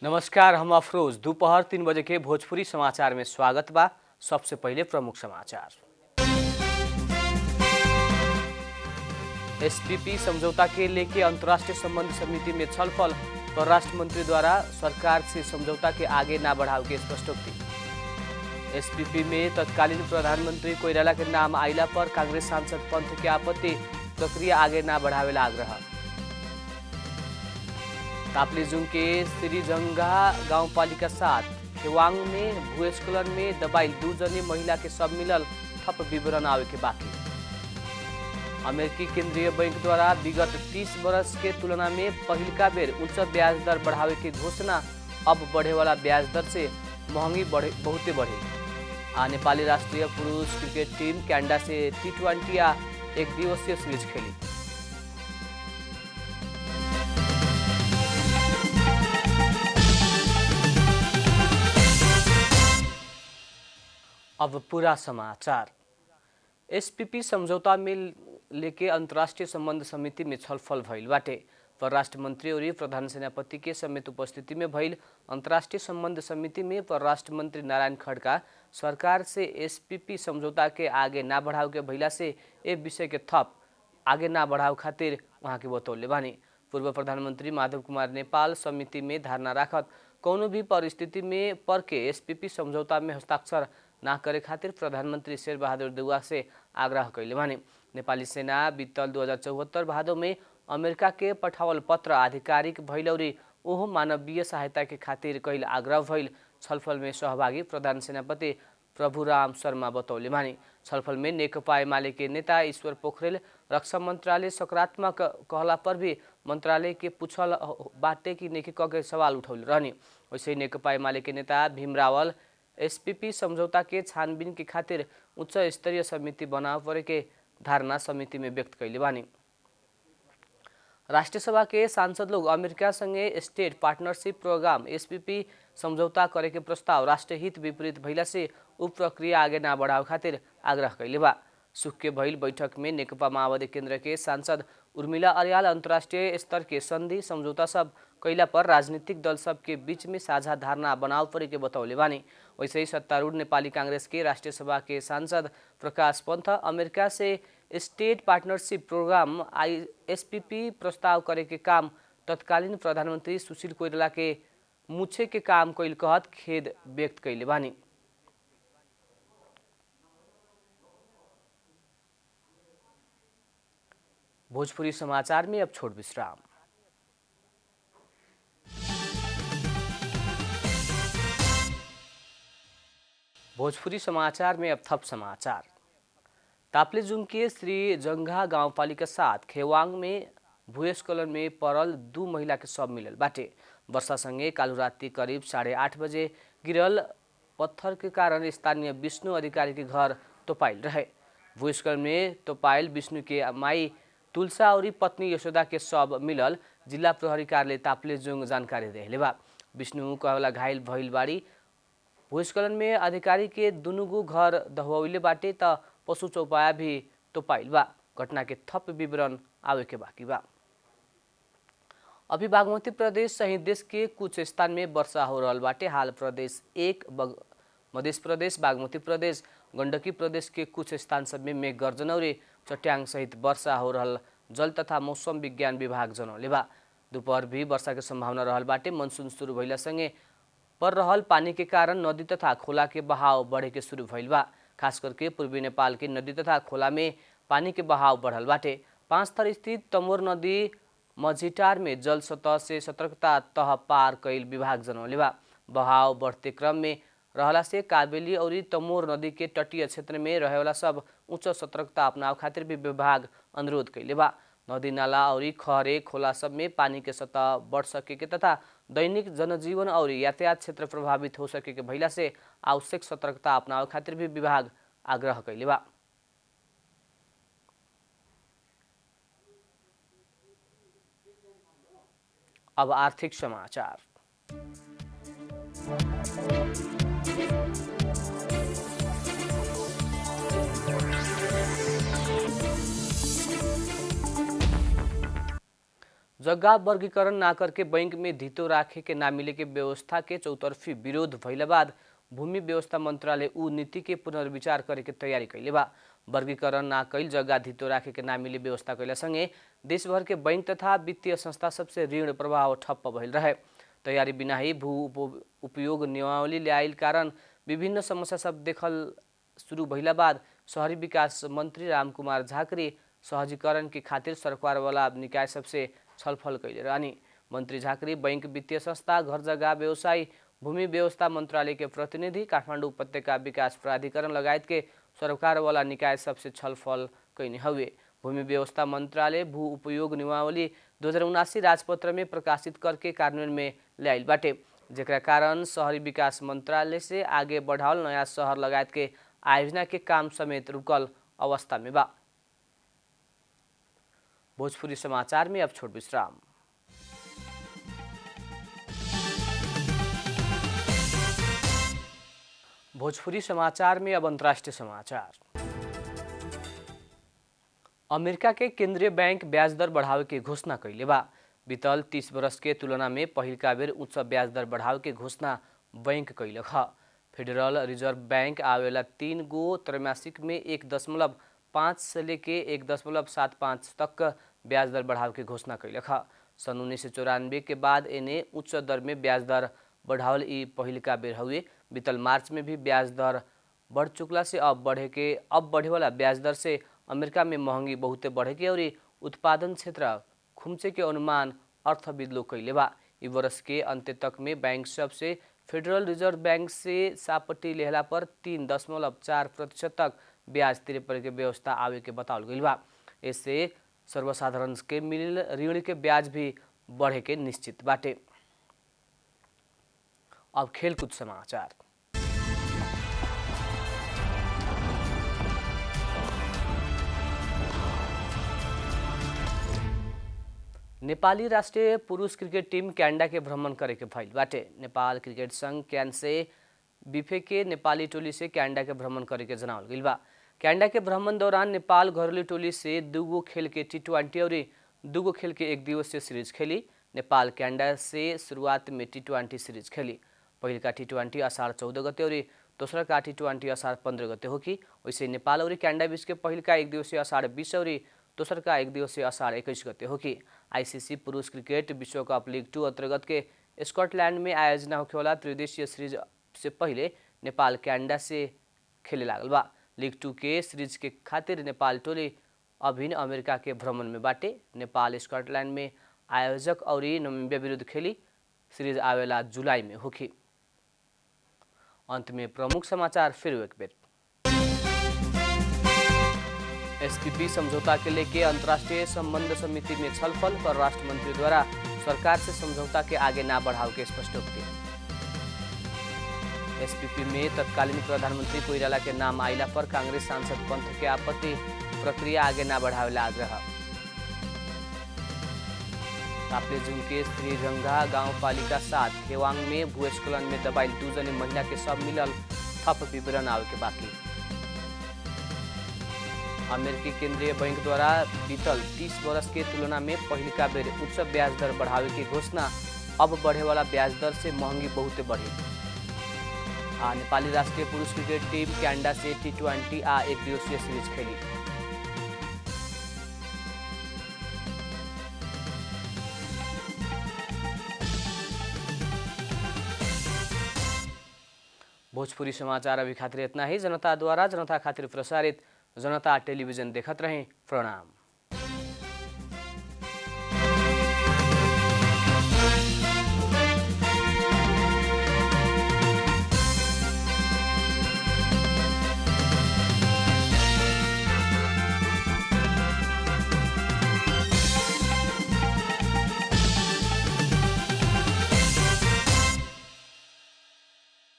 नमस्कार, हम अफरोज। दोपहर 3 बजे के भोजपुरी समाचार में स्वागत बा। सबसे पहले प्रमुख समाचार। एसपीपी समझौता के लेके अंतर्राष्ट्रीय संबंध समिति में छलफल। परराष्ट्र मंत्री द्वारा सरकार से समझौता के आगे ना बढ़ाव के स्पष्टोक्ति। एसपीपी में तत्कालीन प्रधानमंत्री कोइराला के नाम आइला पर कांग्रेस सांसद पंथ के आपत्ति, प्रक्रिया आगे ना बढ़ावेला आग्रह। ताप्लेजुङ के श्रीजंगा गाउँपालिका 7 खेवाङ में भूस्खलन में दबाइल 2 जने महिला के सब मिलल, थप विवरण आवे के बाकी। अमेरिकी केंद्रीय बैंक द्वारा विगत 30 वर्ष के तुलना में पहिलका बेर उच्च ब्याज दर बढ़ावे के घोषणा। अब बढ़े वाला ब्याज दर से महंगी बहुते बढ़े। नेपाली राष्ट्रीय पुरुष क्रिकेट टीम कैनेडा से T20 या 1 दिवसीय सीरीज खेली। अब पूरा समाचार। एसपीपी समझौता में लेके अंतर्राष्ट्रीय संबंध समिति में छलफल भइल बाटे। परराष्ट्र मंत्री और प्रधान सेनापति के समेत उपस्थिति में भइल अंतर्राष्ट्रीय संबंध समिति में परराष्ट्र मंत्री नारायण खड़का सरकार से एसपीपी समझौता के आगे ना बढ़ाव के भइला से ए विषय के थप आगे ना बढ़ाव खातिर वहाँ के बतौले बानी। पूर्व प्रधानमंत्री माधव कुमार नेपाल समिति में धारणा राखत कौनो भी परिस्थिति में पर के एसपीपी समझौता में हस्ताक्षर ना करे खातिर प्रधानमंत्री शेरबहादुर देउवा से आग्रह कैले बानी। नेपाली सेना बीतल 2074 भादो में अमेरिका के पठावल पत्र आधिकारिक भइल और ओहो मानवीय सहायता के खातिर कैल आग्रह भइल छलफल में सहभागी प्रधान सेनापति प्रभुराम शर्मा बतौले बानी। छलफल में नेकपा एमाले के नेता ईश्वर पोखरेल रक्षा मंत्रालय सकारात्मक कहला पर भी मंत्रालय के पूछल बाटे कि नेकी के सवाल उठौले रहनी। वैसे नेकपा एमाले के नेता भीम रावल एसपीपी समझौता के छानबीन के खातिर उच्च स्तरीय समिति बनाव परे के धारणा समिति में व्यक्त कैले बानी। राष्ट्रीय सभा के सांसद लोग अमेरिका संगे स्टेट पार्टनरशिप प्रोग्राम एसपीपी समझौता करे के प्रस्ताव राष्ट्रीय हित विपरीत भइला से उ प्रक्रिया आगे ना बढ़ाव खातिर आग्रह कैले बा। सुख के भइल बैठक में नेकपा माओवादी केंद्र के सांसद उर्मिला अर्याल अंतर्राष्ट्रीय स्तर के संधि समझौता सब कैला पर राजनीतिक दल सब के बीच में साझा धारणा बनाव परे के बतौले बानी। वैसे ही सत्तारूढ़ नेपाली कांग्रेस के राष्ट्रीय सभा के सांसद प्रकाश पंथ अमेरिका से स्टेट पार्टनरशिप प्रोग्राम एसपीपी प्रस्ताव करे के काम तत्कालीन प्रधानमंत्री सुशील कोइराला के मुछे के काम कैल कहत खेद व्यक्त कैले बानी। भोजपुरी समाचार में अब छोट विश्राम। भोजपुरी समाचार में अब थप समाचार। ताप्लेजुङ के श्रीजंगा गाउँपालिका 7 खेवाङ में भूस्खलन में पड़ल 2 महिला के सब मिलल बाटे। वर्षा संगे कालू राति करीब 8:30 बजे गिरल पत्थर के कारण स्थानीय विष्णु अधिकारी के घर तोपाइल रहे। भूस्खलन में तोपाइल विष्णु के माई तुलसा और पत्नी यशोदा के सब मिलल जिला प्रहरी कार्यालय ताप्लेजुङ जानकारी देले बा। विष्णु कहला घायल भइल बाड़ी। भूस्खलन में अधिकारी के दुनुगु घर दहवैले बाटे त पशु चौपाया भी तोपाइल बा। घटना के थप विवरण आवे के बाकी बा। अभी बागमती प्रदेश सहित देश के कुछ स्थान में वर्षा हो रहल बाटे। हाल प्रदेश 1 मध्य प्रदेश, बागमती प्रदेश, गंडकी प्रदेश के कुछ स्थान सब में मेघ गर्जन और चट्याङ सहित वर्षा हो रहल जल तथा मौसम विज्ञान विभाग जनौले बा। दोपहर भी वर्षा के संभावना रहल बाटे। मनसून शुरू भइला संगे पर रहल पानी के कारण नदी तथा खोला के बहाव बढ़े के शुरू भइल बा। खास करके पूर्वी नेपाल के नदी तथा खोला में पानी के बहाव बढ़ल बाटे। 5 थर स्थित तमोर नदी मझिटार में जल सतह से सतर्कता तह पार कैल विभाग जनौले बा। बहाव बढ़ते क्रम में रहला से काबेली और तमोर नदी के तटीय क्षेत्र में रहे वाला सब उच्च सतर्कता अपनाव खातिर भी विभाग अनुरोध कैले बा। नदी नाला और खहरे खोला सब में पानी के सतह बढ़ सके के तथा दैनिक जनजीवन और यातायात क्षेत्र प्रभावित हो सके के भइला से आवश्यक सतर्कता अपनाव खातिर भी विभाग आग्रह कैले बा। अब आर्थिक समाचार। जग्गा वर्गीकरण ना करके बैंक में धितो राखे के ना मिले के व्यवस्था के चौतरफी विरोध भइला बाद भूमि व्यवस्था मंत्रालय ऊ नीति के पुनर्विचार करे के तैयारी कैले बा। वर्गीकरण ना कैल जग्गा धितो राखे के ना मिले व्यवस्था कैला संगे देशभर के बैंक तथा वित्तीय संस्था सबसे ऋण प्रवाह ठप्प भइल रहे। तैयारी बिना ही भू उपयोग नियमावली ल्याइल कारण विभिन्न समस्या सब देखल शुरू भइला बाद शहरी विकास मंत्री रामकुमार झाकरी सहजीकरण के खातिर सरकार वाला निकाय सबसे छलफल कैले रहनी। मंत्री झाकरी बैंक वित्तीय संस्था घर जग्गा व्यवसायी भूमि व्यवस्था मंत्रालय के प्रतिनिधि काठमाडौँ उपत्यका विकास प्राधिकरण लगायत के सरकार वाला निकाय सबसे छलफल कैने हुए। भूमि व्यवस्था मंत्रालय भू उपयोग नियमावली 2079 राजपत्र में प्रकाशित करके कार्यान्वयन में ल्याइल बाटे, जेकरा कारण शहरी विकास मंत्रालय से आगे बढ़ावल नया शहर लगायत के आयोजना के काम समेत रुकल अवस्था में बा। भोजपुरी समाचार में अब छोट विश्राम। भोजपुरी समाचार में अब अंतर्राष्ट्रीय समाचार। अमेरिका के केंद्रीय बैंक ब्याज दर बढ़ावे के घोषणा कैले बा। बीतल 30 वर्ष के तुलना में पहिलका बेर उच्च ब्याज दर बढ़ावे के घोषणा बैंक कैलक ह। फेडरल रिजर्व बैंक आवेला 3 गो त्रैमासिक में 1.5 से लेके 1.75 तक ब्याज दर बढ़ावे के घोषणा कैलक ह। सन 1994 के बाद एने उच्च दर में ब्याज दर बढ़ावल ई पहिलका बेर हुए। बीतल मार्च में भी ब्याज दर बढ़ चुकला से अब बढ़े वाला ब्याज दर से अमेरिका में महंगी बहुते बढ़े के और उत्पादन क्षेत्र खुम्चे के अनुमान अर्थविद लोग कैले बा। ई वर्ष के अंत तक में बैंक सब से फेडरल रिजर्व बैंक से सापट्टी लेहला पर 3.4% तक ब्याज तिरे पड़े के व्यवस्था आवे के बतावल गइल बा। इससे सर्वसाधारण के मिलल ऋण के ब्याज भी बढ़े के निश्चित बाटे। अब खेलकूद समाचार। नेपाली राष्ट्रीय पुरुष क्रिकेट टीम क्यानाडा के भ्रमण करे के भइल बाटे। नेपाल क्रिकेट संघ क्यान से बिफे के नेपाली टोली से क्यानाडा के भ्रमण करे के जनावल गइल बा। क्यानाडा के भ्रमण दौरान नेपाल घरेलू टोली से 2 गो खेल के T20 और 2 गो खेल के 1 दिवसीय सीरीज खेली। नेपाल क्यानाडा से शुरुआत में T20 सीरीज खेली। पहिलका T20 असार 14 गते और दोसर का T20 असार 15 गते होकी। वैसे नेपाल और क्यानाडा बीच के पहिलका 1 दिवसीय असार 20 और दोसर का 1 दिवसीय असार 21 गते होकी। आईसीसी पुरुष क्रिकेट विश्व कप लीग 2 अंतर्गत के स्कॉटलैंड में आयोजना होखे वाला त्रिदेशीय सीरीज से पहले नेपाल क्यानाडा से खेले लागल बा। लीग 2 के सीरीज के खातिर नेपाल टोली अभिन अमेरिका के भ्रमण में बाटे। नेपाल स्कॉटलैंड में आयोजक और नामीबिया विरुद्ध खेली। सीरीज आवेला जुलाई में होगी। अंत में प्रमुख समाचार फिर एक बेर। एसपीपी समझौता के लेके अंतर्राष्ट्रीय संबंध समिति में छलफल, परराष्ट्र मंत्री द्वारा सरकार से समझौता के आगे ना बढ़ाव के स्पष्टोक्ति। एसपीपी में तत्कालीन प्रधानमंत्री कोइराला के नाम आइला पर कांग्रेस सांसद पंथ के आपत्ति, प्रक्रिया आगे ना बढ़ावेला आग्रह। ताप्लेजुङ के श्रीरंगा गाउँपालिका 7 खेवाङ में भूस्खलन में दबाइल 2 जने महिला के सब मिलल, थप विवरण आवे के बाकी। अमेरिकी केंद्रीय बैंक द्वारा बीतल 30 वर्ष के तुलना में पहिलका बेर उच्च ब्याज दर बढ़ावे की घोषणा, अब बढ़े वाला ब्याज दर से महंगी बहुते बढ़ी। नेपाली राष्ट्रीय पुरुष क्रिकेट टीम क्यानाडा से T20 आ 1 दिवसीय सीरीज खेली। भोजपुरी समाचार अभी खातिर इतना ही। जनता द्वारा जनता खातिर प्रसारित जनता टेलीविजन देखत रहें। प्रणाम।